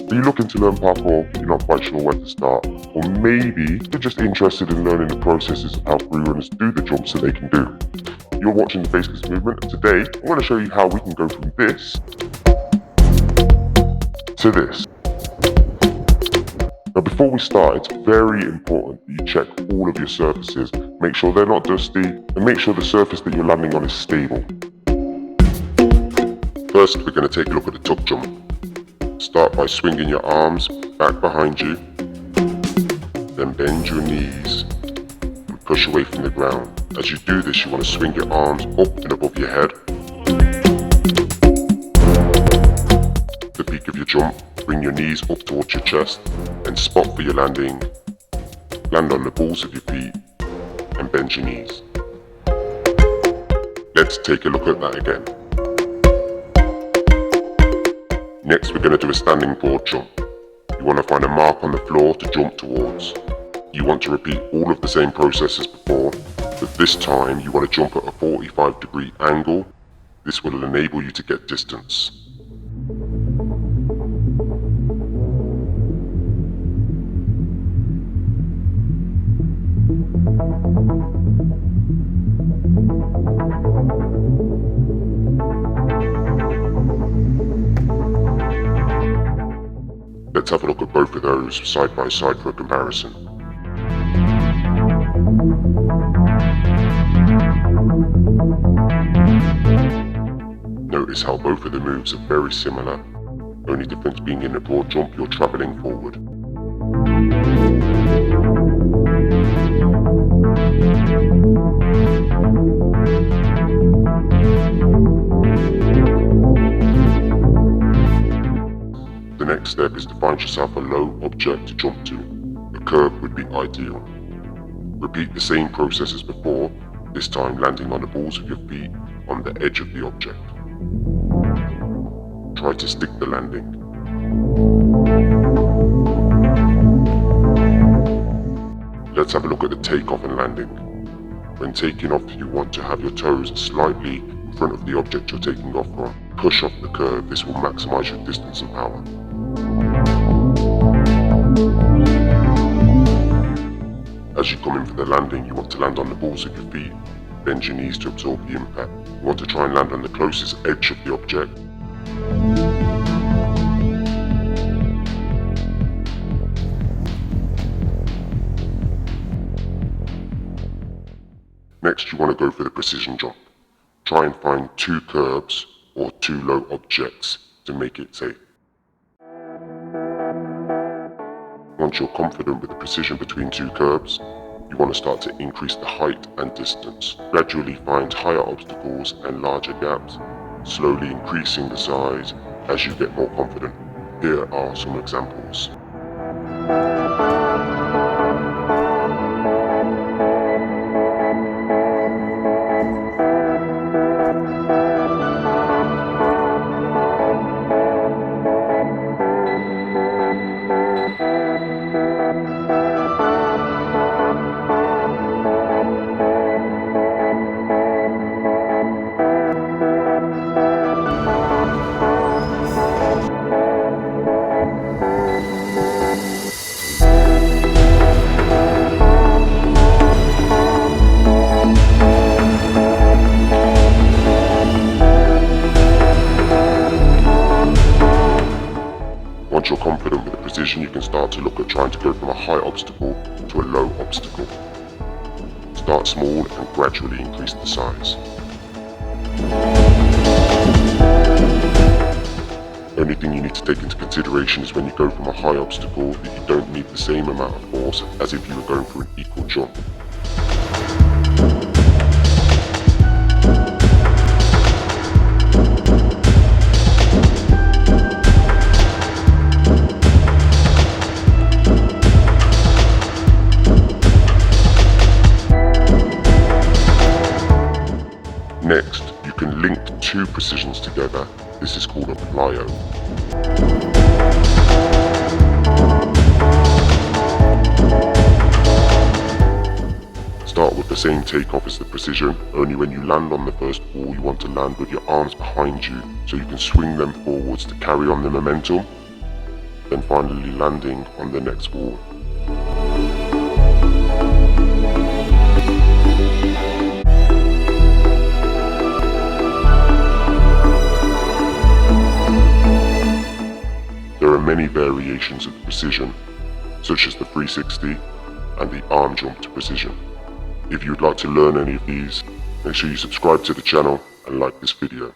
Are you looking to learn parkour, but you're not quite sure where to start? Or maybe you're just interested in learning the processes of how freerunners do the jumps that they can do. You're watching the Faceless movement, and today I'm going to show you how we can go from this to this. Now before we start, it's very important that you check all of your surfaces, make sure they're not dusty, and make sure the surface that you're landing on is stable. First, we're going to take a look at the tuck jump. Start by swinging your arms back behind you, then bend your knees and push away from the ground. As you do this, you want to swing your arms up and above your head. The peak of your jump, bring your knees up towards your chest and spot for your landing. Land on the balls of your feet and bend your knees. Let's take a look at that again. Next, we're going to do a standing board jump. You want to find a mark on the floor to jump towards. You want to repeat all of the same process as before, but this time you want to jump at a 45-degree angle. This will enable you to get distance. Let's have a look at both of those side by side for a comparison. Notice how both of the moves are very similar, only difference being in the broad jump you're travelling forward. The next step is to find yourself a low object to jump to. A curb would be ideal. Repeat the same process as before, this time landing on the balls of your feet on the edge of the object. Try to stick the landing. Let's have a look at the takeoff and landing. When taking off, you want to have your toes slightly in front of the object you're taking off from. Push off the curve, this will maximize your distance and power. As you come in for the landing, you want to land on the balls of your feet. Bend your knees to absorb the impact. You want to try and land on the closest edge of the object. Next, you want to go for the precision jump. Try and find two curbs or two low objects to make it safe. Once you're confident with the precision between two curbs, you want to start to increase the height and distance. Gradually find higher obstacles and larger gaps, slowly increasing the size as you get more confident. Here are some examples. Once you're confident with the precision, you can start to look at trying to go from a high obstacle to a low obstacle. Start small and gradually increase the size. Only thing you need to take into consideration is when you go from a high obstacle that you don't need the same amount of force as if you were going through an equal jump. Next, you can link two precisions together. This is called a plyo. Start with the same takeoff as the precision, only when you land on the first ball you want to land with your arms behind you so you can swing them forwards to carry on the momentum. then finally landing on the next wall. There are many variations of precision, such as the 360 and the arm jump to precision. If you would like to learn any of these, make sure you subscribe to the channel and like this video.